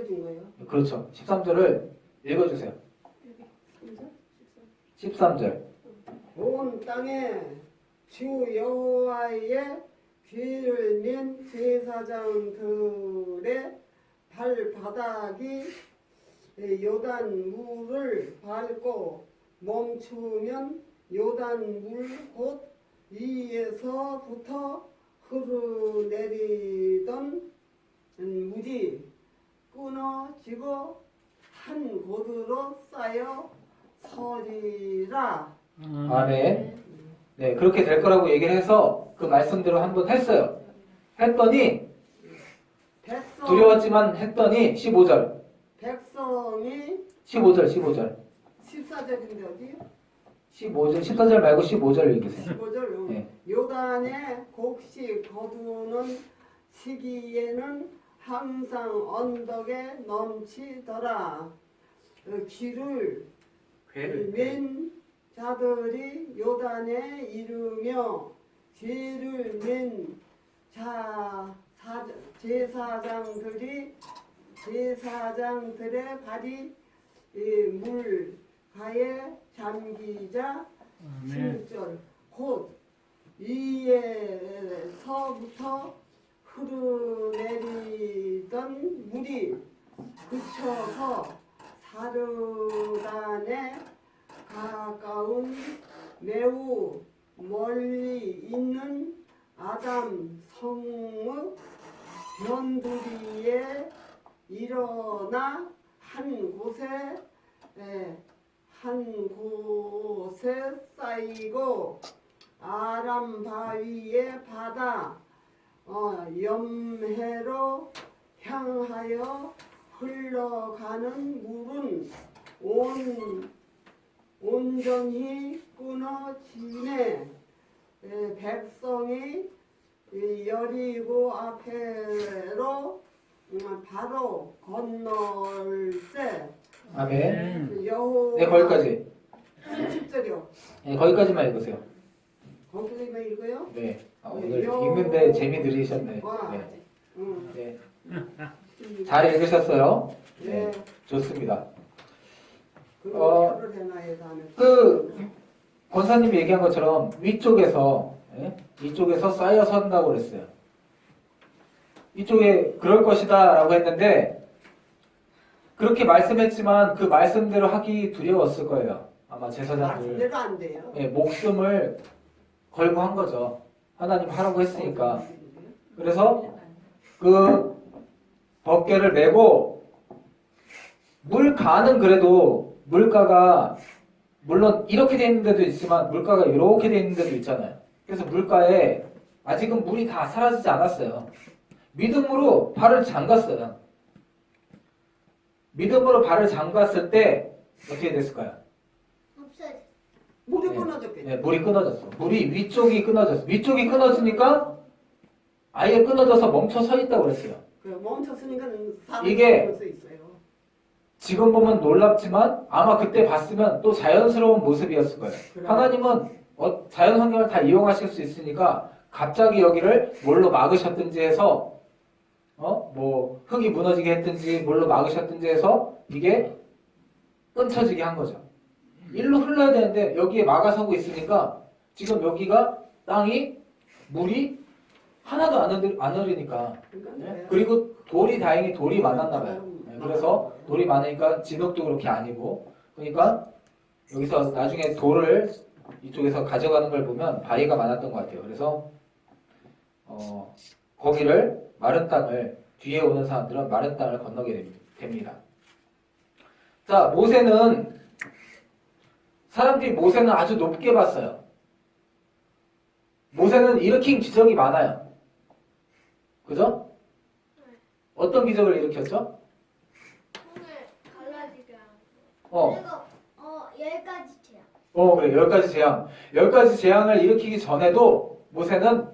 알려준 거예요. 그렇죠. 13절을 읽어주세요. 13절. 온 땅에 주 여호와의 귀를 민 제사장들의 발바닥이 요단 물을 밟고 멈추면 요단 물 곧 위에서부터 흐르내리던 물이 끊어지고 한 곳으로 쌓여 서리라. 아멘. 네, 그렇게 될 거라고 얘기를 해서 그 말씀대로 한번 했어요. 했더니 두려웠지만 했더니 15절. 백성이 15절. 14절인데 어디? 15절, 14절 말고 15절 읽으세요. 15절. 네. 요단에 곡식 거두는 시기에는 항상 언덕에 넘치더라. 귀를 맨 자들이 요단에 이르며 죄를 맨 제사장들의 발이 물가에 잠기자 16절 곧 위에서부터 흐르내리던 물이 그쳐서 사르단에 가까운 매우 멀리 있는 아담 성의 변두리에 일어나 한 곳에 쌓이고 아람 바위에 바다 염해로 향하여 흘러가는 물은 온전히 끊어지네. 백성이 여리고 앞으로 바로 건널 때 아멘. 여호와 네, 거기까지. 10절이요. 네, 거기까지만 읽으세요. 거기까지만 읽어요? 네. 오늘 읽는데 재미 들으셨네. 네. 네. 잘 읽으셨어요? 네. 좋습니다. 권사님이 얘기한 것처럼 위쪽에서 이쪽에서 쌓여 선다고 그랬어요. 이쪽에 그럴 것이다 라고 했는데 그렇게 말씀했지만 그 말씀대로 하기 두려웠을 거예요. 아마 제사장들. 말씀대로 안 돼요. 네, 목숨을 걸고 한 거죠. 하나님 하라고 했으니까. 그래서 그 덮개를 메고 물가는 그래도 물가가 물론 이렇게 돼 있는 데도 있지만 물가가 이렇게 돼 있는 데도 있잖아요. 그래서 물가에 아직은 물이 다 사라지지 않았어요. 믿음으로 발을 잠갔어요. 믿음으로 발을 잠갔을 때 어떻게 됐을까요? 물이 끊어졌겠죠. 네, 물이 끊어졌어. 물이 위쪽이 끊어졌어. 위쪽이 끊어지니까 아예 끊어져서 멈춰 서 있다고 그랬어요. 멈췄으니까 이게 볼수 있어요. 지금 보면 놀랍지만 아마 그때 봤으면 또 자연스러운 모습이었을 거예요. 그래. 하나님은 자연 환경을 다 이용하실 수 있으니까 갑자기 여기를 뭘로 막으셨든지 해서 뭐 흙이 무너지게 했든지 뭘로 막으셨든지 해서 이게 끊쳐지게 한 거죠. 일로 흘러야 되는데 여기에 막아서고 있으니까 지금 여기가 땅이 물이 하나도 안 흐르니까. 네? 그리고 다행히 돌이 많았나 봐요. 네, 그래서 돌이 많으니까 진흙도 그렇게 아니고 그러니까 여기서 나중에 돌을 이쪽에서 가져가는 걸 보면 바위가 많았던 것 같아요. 그래서 거기를 마른 땅을 뒤에 오는 사람들은 마른 땅을 건너게 됩니다. 자, 사람들이 모세는 아주 높게 봤어요. 모세는 일으킨 기적이 많아요. 그죠? 어떤 기적을 일으켰죠? 손을 갈라지게 하고. 어. 그리고 10가지 재앙. 그래. 10가지 재앙. 10가지 재앙을 일으키기 전에도 모세는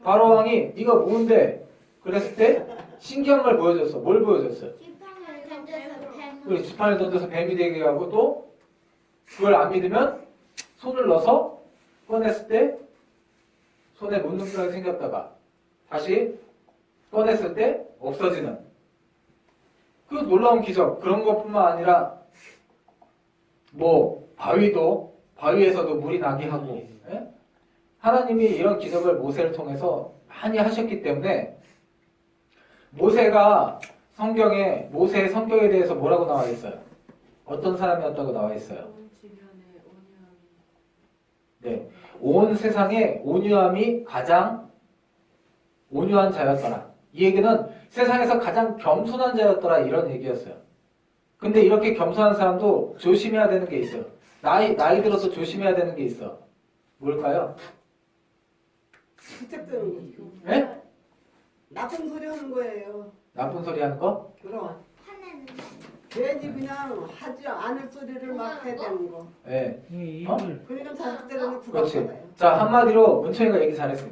바로 왕이 네가 뭔데? 그랬을 때 신기한 걸 보여줬어. 뭘 보여줬어요? 지팡이를 던져서 뱀을. 우리 지팡이를 던져서 뱀이 되게 하고 또 그걸 안 믿으면 손을 넣어서 꺼냈을 때 손에 묻는다고 생겼다가 다시 꺼냈을 때 없어지는 그 놀라운 기적. 그런 것뿐만 아니라 뭐 바위에서도 물이 나게 하고, 예? 하나님이 이런 기적을 모세를 통해서 많이 하셨기 때문에 모세가 성경에 모세의 성격에 대해서 뭐라고 나와 있어요? 어떤 사람이었다고 나와 있어요? 네, 온 세상에 온유함이 가장 온유한 자였더라. 이 얘기는 세상에서 가장 겸손한 자였더라 이런 얘기였어요. 근데 이렇게 겸손한 사람도 조심해야 되는 게 있어요. 나이 들어서 조심해야 되는 게 있어. 뭘까요? 부탁드는 거죠. 예? 나쁜 소리 하는 거예요. 나쁜 소리 하는 거? 그럼 화내는 거. 괜히 그냥 하지 않을 소리를 막 해야 되는 거. 예. 그러니까 자식들은 그렇지. 구박받아요. 자, 한마디로 문천이가 얘기 잘했어요.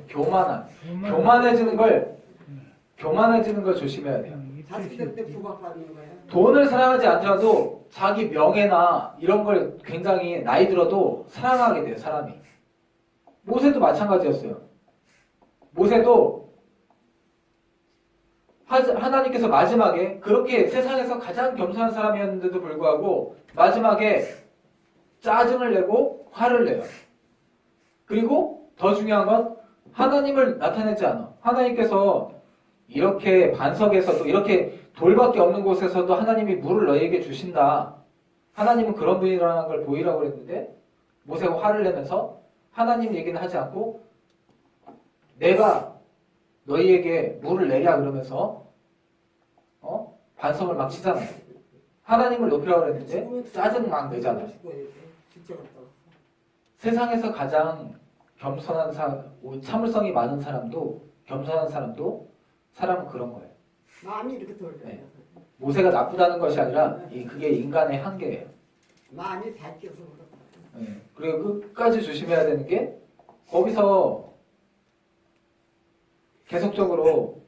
교만해지는 걸 조심해야 돼요. 자식들한테 구박받는 거예요. 돈을 사랑하지 않더라도 자기 명예나 이런 걸 굉장히 나이 들어도 사랑하게 돼요, 사람이. 모세도 마찬가지였어요. 모세도 하나님께서 마지막에 그렇게 세상에서 가장 겸손한 사람이었는데도 불구하고 마지막에 짜증을 내고 화를 내요. 그리고 더 중요한 건 하나님을 나타내지 않아. 하나님께서 이렇게 반석에서도 이렇게 돌밖에 없는 곳에서도 하나님이 물을 너희에게 주신다. 하나님은 그런 분이라는 걸 보이라고 그랬는데 모세가 화를 내면서 하나님 얘기는 하지 않고 내가 너희에게 물을 내랴 그러면서 반성을 막 치잖아요. 하나님을 높이라고 그랬는데 짜증 막 내잖아요. 세상에서 가장 겸손한 참을성이 많은 사람도 겸손한 사람도 사람은 그런 거예요. 마음이 이렇게 돌려요. 네. 모세가 나쁘다는 것이 아니라 그게 인간의 한계예요. 마음이 밝혀서 그렇고. 네. 그리고 끝까지 조심해야 되는 게 거기서 계속적으로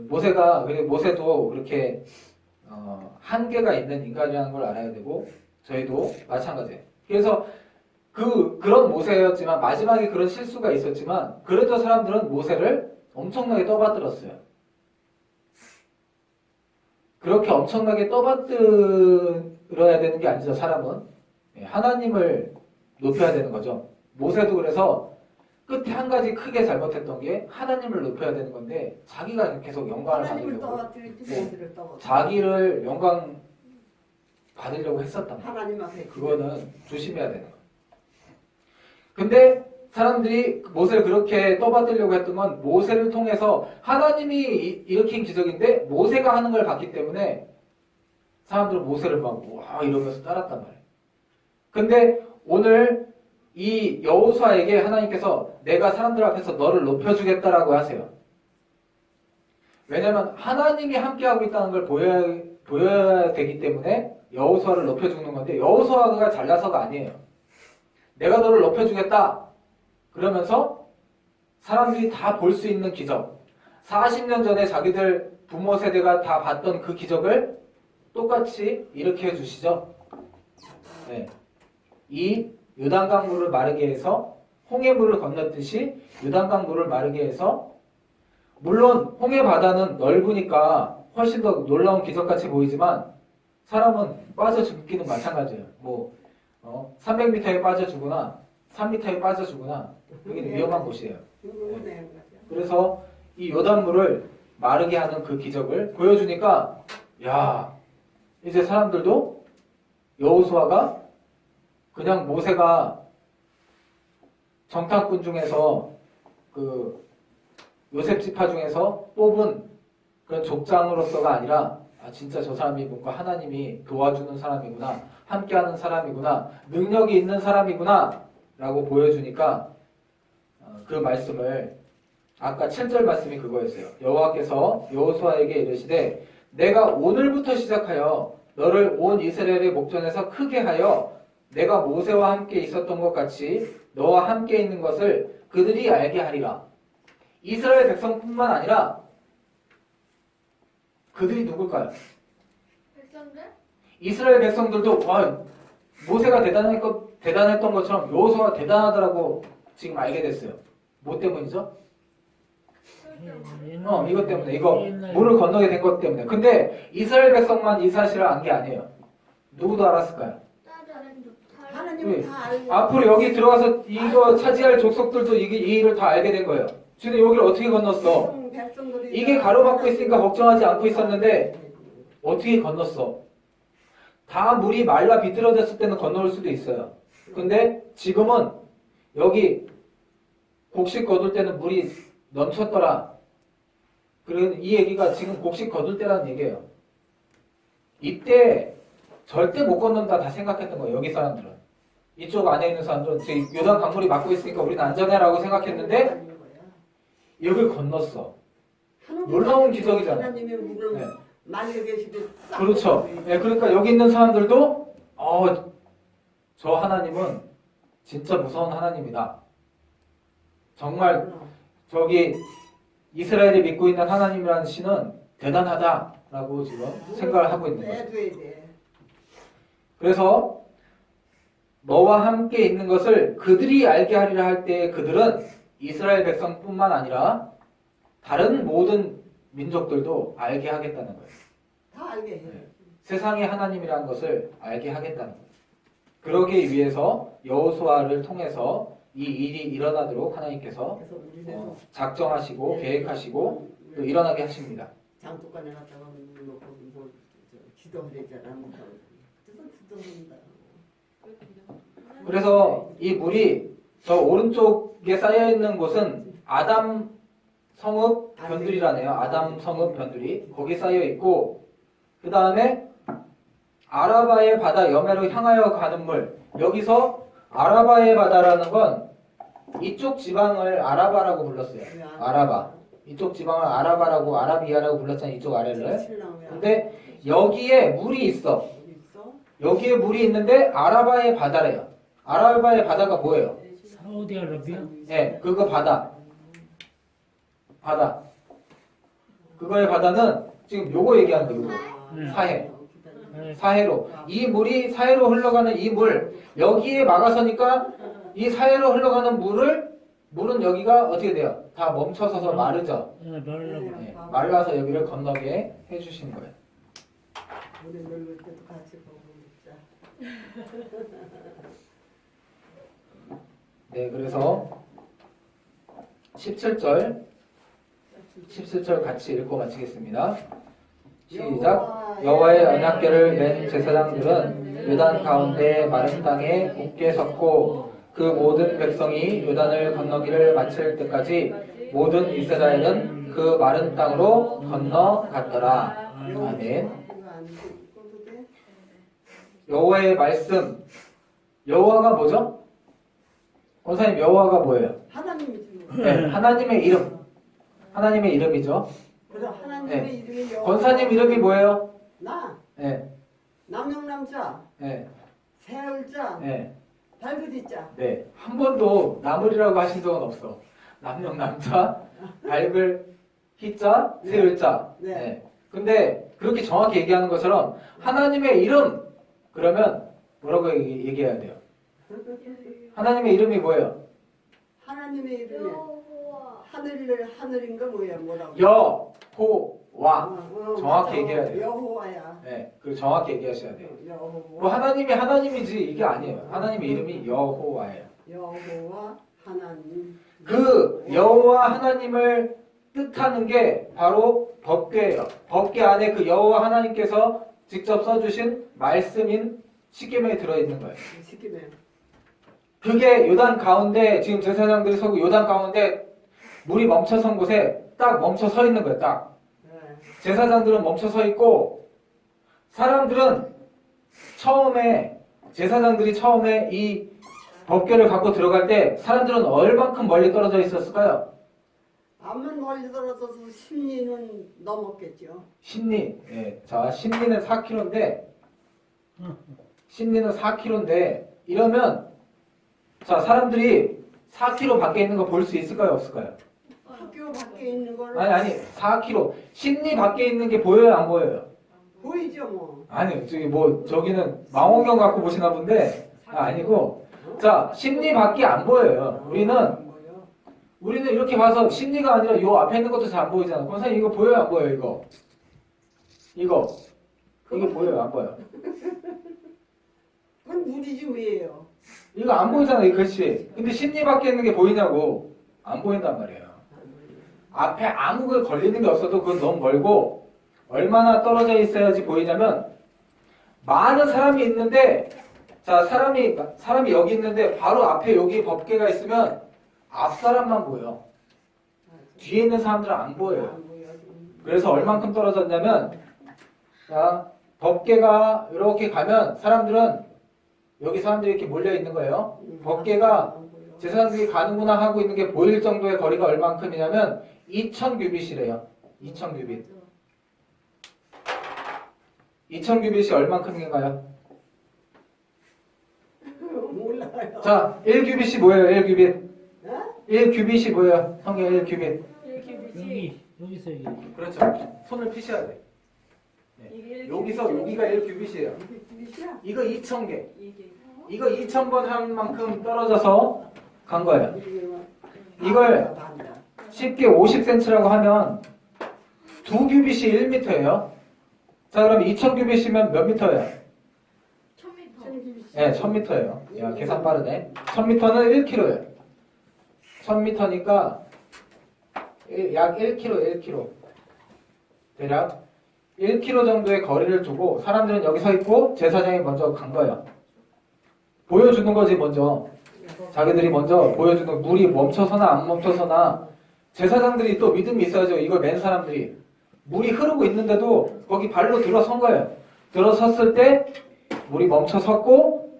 모세도 그렇게 한계가 있는 인간이라는 걸 알아야 되고 저희도 마찬가지예요. 그래서 그런 모세였지만 마지막에 그런 실수가 있었지만 그래도 사람들은 모세를 엄청나게 떠받들었어요. 그렇게 엄청나게 떠받들어야 되는 게 아니죠. 사람은 하나님을 높여야 되는 거죠. 모세도 그래서 끝에 한 가지 크게 잘못했던 게 하나님을 높여야 되는 건데 자기가 계속 영광을 하나님을 받으려고 떠받들이지 모세를 떠받들어. 자기를 영광 받으려고 했었단 말이에요. 하나님 앞에 그거는 조심해야 되는 거예요. 근데 사람들이 모세를 그렇게 떠받들려고 했던 건 모세를 통해서 하나님이 일으킨 기적인데 모세가 하는 걸 봤기 때문에 사람들은 모세를 막 와 이러면서 따랐단 말이에요. 근데 오늘 이 여호수아에게 하나님께서 내가 사람들 앞에서 너를 높여주겠다라고 하세요. 왜냐하면 하나님이 함께하고 있다는 걸 보여야 되기 때문에 여호수아를 높여주는 건데 여호수아가 잘나서가 아니에요. 내가 너를 높여주겠다. 그러면서 사람들이 다 볼 수 있는 기적. 40년 전에 자기들 부모 세대가 다 봤던 그 기적을 똑같이 일으켜 주시죠. 네. 이 요단강 물을 마르게 해서 홍해물을 건넜듯이 요단강 물을 마르게 해서 물론 홍해 바다는 넓으니까 훨씬 더 놀라운 기적같이 보이지만 사람은 빠져 죽기는 마찬가지예요. 300m에 빠져 죽거나 3m에 빠져 죽거나 여기는 위험한 곳이에요. 그래서 이 요단물을 마르게 하는 그 기적을 보여주니까 야 이제 사람들도 여호수아가 그냥 모세가 정탐꾼 중에서 그 요셉 지파 중에서 뽑은 그런 족장으로서가 아니라 진짜 저 사람이 뭔가 하나님이 도와주는 사람이구나 함께하는 사람이구나 능력이 있는 사람이구나 라고 보여주니까 그 말씀을 아까 7절 말씀이 그거였어요. 여호와께서 여호수아에게 이르시되 내가 오늘부터 시작하여 너를 온 이스라엘의 목전에서 크게 하여 내가 모세와 함께 있었던 것 같이 너와 함께 있는 것을 그들이 알게 하리라. 이스라엘 백성뿐만 아니라 그들이 누굴까요? 백성들? 이스라엘 백성들도 모세가 대단했던 것처럼 여호수아가 대단하더라고 지금 알게 됐어요. 뭐 때문이죠? 이것 때문에 이거 물을 건너게 된 것 때문에. 근데 이스라엘 백성만 이 사실을 안 게 아니에요. 누구도 알았을까요? 하나님은 다 알고. 앞으로 여기 들어가서 이거 차지할 족속들도 이게 이 일을 다 알게 된 거예요. 지금 여기를 어떻게 건넜어? 백성들이 이게 가로막고 있으니까 걱정하지 않고 있었는데 어떻게 건넜어? 다 물이 말라 비틀어졌을 때는 건너올 수도 있어요. 근데 지금은 여기 곡식 거둘 때는 물이 넘쳤더라. 그리고 이 얘기가 지금 곡식 거둘 때라는 얘기예요. 이때 절대 못 건넌다 다 생각했던 거예요. 여기 사람들은. 이쪽 안에 있는 사람들은 지금 요단 강물이 막고 있으니까 우리는 안전해라고 생각했는데 여길 건넜어. 놀라운 기적이잖아요. 하나님의 물을 네. 말려 계시고 그렇죠. 네, 그러니까 여기 있는 사람들도 저 하나님은 진짜 무서운 하나님이다. 정말 저기 이스라엘이 믿고 있는 하나님이라는 신은 대단하다라고 지금 생각을 하고 있는 거죠. 내줘야 돼. 그래서 너와 함께 있는 것을 그들이 알게 하리라 할 때 그들은 이스라엘 백성뿐만 아니라 다른 모든 민족들도 알게 하겠다는 거예요. 다 알게 해. 네. 세상의 하나님이라는 것을 알게 하겠다는 거예요. 그러기 위해서 여호수아를 통해서 이 일이 일어나도록 하나님께서 그래서 우리는 작정하시고 계획하시고 또 일어나게 하십니다. 장독간에 갔다가 물 놓고 뭐 기도하래잖아. 그래서 기도한다. 그래서 이 물이 저 오른쪽에 쌓여 있는 곳은 아담 성읍 변두리라네요. 아담 성읍 변두리 거기 쌓여 있고 그 다음에 아라바의 바다 여매로 향하여 가는 물. 여기서 아라바의 바다라는 건 이쪽 지방을 아라바라고 불렀어요. 아라바. 이쪽 지방을 아라바라고 아라비아라고 불렀잖아요. 이쪽 아래를. 근데 여기에 물이 있어. 여기에 물이 있는데 아라바의 바다래요. 아라바의 바다가 뭐예요? 사우디아라비아? 네, 그거 바다. 바다. 그거의 바다는 지금 요거 얘기하는 거예요. 요거. 사해. 사해로. 이 물이 사해로 흘러가는 이 물. 여기에 막아서니까 이 사해로 흘러가는 물은 여기가 어떻게 돼요? 다 멈춰서서 마르죠. 말라고. 네, 말라서 여기를 건너게 해주신 거예요. 우리 늙을 때도 같이 보고 있자. 네, 그래서 17절 같이 읽고 마치겠습니다. 시작. 여호와의 언약궤를 맨 제사장들은 요단 가운데 마른 땅에 굳게 섰고 그 모든 백성이 요단을 건너기를 마칠 때까지 모든 이스라엘은 그 마른 땅으로 건너갔더라. 아멘. 여호와의 말씀. 여호와가 뭐죠? 권사님 여호와가 뭐예요? 하나님이지. 네, 하나님의 이름. 하나님의 이름이죠. 그래서 하나님의 네. 이름이 여호와. 권사님 이름이 뭐예요? 나 네, 남영남자, 네, 세월자, 네, 달그지자. 네. 한 번도 나물이라고 하신 적은 없어. 남녀 남자, 밝을 희자, 세을자. 네. 네. 근데 그렇게 정확히 얘기하는 것처럼 하나님의 이름 그러면 뭐라고 얘기해야 돼요? 하나님의 이름이 뭐예요? 하나님의 이름이 여호와 하늘인가 뭐라고? 여호와. 정확히 맞아. 얘기해야 돼요. 여호와야. 네, 그 정확히 얘기하셔야 돼요. 여호와. 뭐 하나님이 하나님이지 이게 아니에요. 하나님의 이름이 여호와예요. 여호와 하나님. 그 여호와 하나님을 뜻하는 게 바로 법궤예요. 법궤 안에 그 여호와 하나님께서 직접 써주신 말씀인 십계명에 들어있는 거예요. 시키면 그게 요단 가운데 지금 제사장들이 서고 요단 가운데 물이 멈춰선 곳에 딱 멈춰 서 있는 거예요. 딱 네. 제사장들은 멈춰 서 있고 사람들은 처음에 제사장들이 처음에 이 법궤를 갖고 들어갈 때 사람들은 얼만큼 멀리 떨어져 있었을까요? 암만 멀리 떨어져서 10리는 넘었겠죠. 신리. 예. 자, 신리는 4km인데 신리는 4km인데 이러면 자, 사람들이 4km 밖에 있는 거 볼 수 있을까요, 없을까요? 학교 밖에 있는 거를 아니 4km. 신리 밖에 있는 게 보여요, 안 보여요? 보이죠 뭐. 아니, 저기는 망원경 갖고 보시나 본데 아니고 자, 신리 밖이 안 보여요. 우리는 우리는 이렇게 봐서 심리가 아니라 요 앞에 있는 것도 잘 안 보이잖아. 권사님 이거 보여요 안 보여요 이거? 이거 보여요 안 보여요? 그건 무리지 왜요? 이거 안 보이잖아 이 글씨. 근데 심리 밖에 있는 게 보이냐고. 안 보인단 말이에요. 앞에 아무 게 걸리는 게 없어도 그건 너무 멀고 얼마나 떨어져 있어야지 보이냐면 많은 사람이 있는데 자 사람이 여기 있는데 바로 앞에 여기 법계가 있으면 앞 사람만 보여. 뒤에 있는 사람들은 안 보여요. 안 보여. 그래서 얼만큼 떨어졌냐면 자 법계가 이렇게 가면 사람들은 여기 사람들이 이렇게 몰려 있는 거예요. 법계가 안 보여. 제사장들이 가는구나 하고 있는 게 보일 정도의 거리가 얼만큼이냐면 2000규빗이래요. 2000규빗. 2000규빗이 얼만큼인가요? 몰라요. 자, 1규빗이 뭐예요? 1규빗. 어? 1규빗이 뭐예요? 성경 1규빗. 여기서 여기. 그렇죠. 손을 피셔야 돼. 네. 여기서 여기가 1규빗이에요. 이게 뜻이야? 이거 2000개. 이거 2000번 한 만큼 떨어져서 간 거예요. 이걸 쉽게 50cm라고 하면 2규빗이 1m예요. 자, 그럼 2000규빗이면 몇 미터예요? 1000m. 네, 1000m예요. 야, 계산 빠르네. 1000m는 1km예요. 1000m니까 약 1km, 1km. 대략 1km 정도의 거리를 두고 사람들은 여기 서 있고 제사장이 먼저 간 거예요. 보여주는 거지 먼저. 자기들이 먼저 보여주는 물이 멈춰서나 안 멈춰서나 제사장들이 또 믿음이 있어야죠. 이걸 맨 사람들이. 물이 흐르고 있는데도 거기 발로 들어선 거예요. 들어섰을 때 물이 멈춰섰고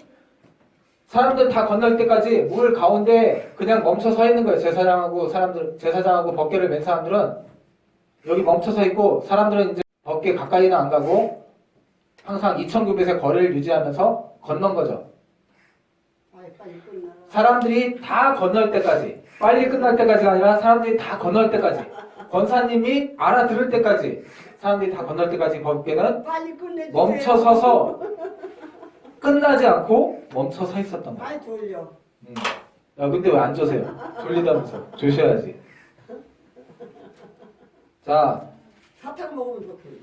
사람들 다 건널 때까지 물 가운데 그냥 멈춰 서 있는 거예요. 제사장하고 법궤를 맨 사람들은 여기 멈춰 서 있고 사람들은 이제 법궤 가까이는 안 가고 항상 2000규빗의 거리를 유지하면서 건넌 거죠. 빨리 끝나. 사람들이 다 건널 때까지, 빨리 끝날 때까지가 아니라 사람들이 다 건널 때까지, 권사님이 알아들을 때까지, 사람들이 다 건널 때까지 법궤는 빨리 끝내주세요. 멈춰 서서 끝나지 않고 멈춰 서 있었던 거예요. 빨리 돌려. 야, 근데 왜 안 조세요? 졸리다면서. 조셔야지. 자, 사탕 먹으면 좋겠네.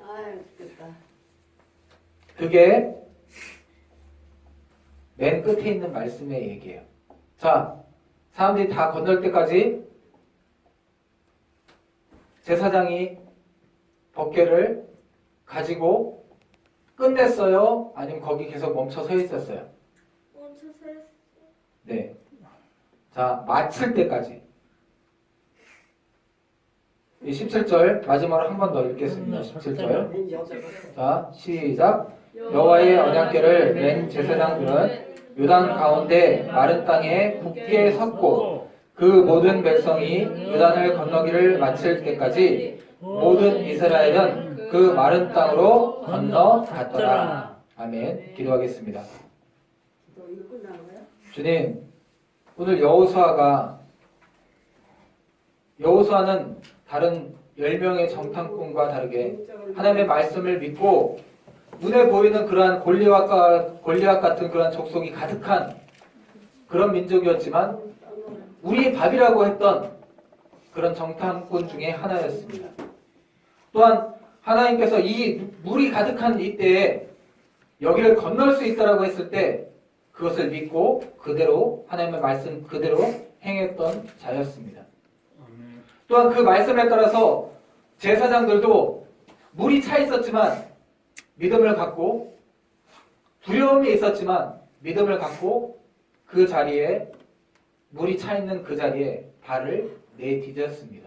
아유 죽겠다. 그게 맨 끝에 있는 말씀의 얘기예요. 자, 사람들이 다 건널 때까지 제사장이 법궤를 가지고 끝냈어요? 아니면 거기 계속 멈춰 서 있었어요? 멈춰서 했어. 네. 자, 마칠 때까지. 이 17절 마지막으로 한 번 더 읽겠습니다. 17절. 왠지 여자가. 자, 시작. 여호와의 언약궤를 맨 제사장들은 요단 가운데 마른 땅에 굳게 섰고 그 모든 백성이 요단을 건너기를 마칠 때까지 모든 이스라엘은 그 마른 땅으로 건너갔더라. 아멘. 기도하겠습니다. 너 이거 끝나는 거야? 주님, 오늘 여호수아는 다른 10명의 정탐꾼과 다르게 하나님의 말씀을 믿고 눈에 보이는 그러한 골리앗 같은 그러한 족속이 가득한 그런 민족이었지만 우리의 밥이라고 했던 그런 정탐꾼 중에 하나였습니다. 또한 하나님께서 이 물이 가득한 이때에 여기를 건널 수 있다라고 했을 때 그것을 믿고 그대로 하나님의 말씀 그대로 행했던 자였습니다. 또한 그 말씀에 따라서 제사장들도 물이 차 있었지만 믿음을 갖고 두려움이 있었지만 믿음을 갖고 그 자리에 물이 차 있는 그 자리에 발을 내디뎠습니다.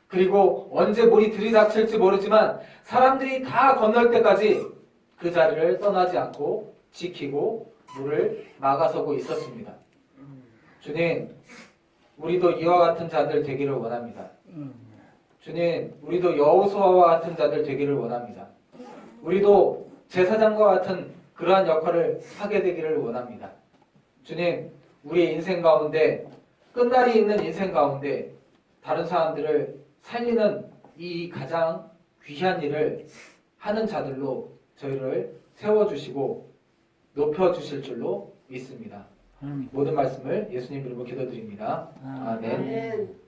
그리고 언제 물이 들이닥칠지 모르지만 사람들이 다 건널 때까지 그 자리를 떠나지 않고 지키고 물을 막아서고 있었습니다. 주님, 우리도 이와 같은 자들 되기를 원합니다. 주님, 우리도 여호수아와 같은 자들 되기를 원합니다. 우리도 제사장과 같은 그러한 역할을 하게 되기를 원합니다. 주님, 우리의 인생 가운데 끝날이 있는 인생 가운데 다른 사람들을 살리는 이 가장 귀한 일을 하는 자들로 저희를 세워주시고 높여주실 줄로 믿습니다. 아멘. 모든 말씀을 예수님 이름으로 기도드립니다. 아멘. 아멘. 아멘.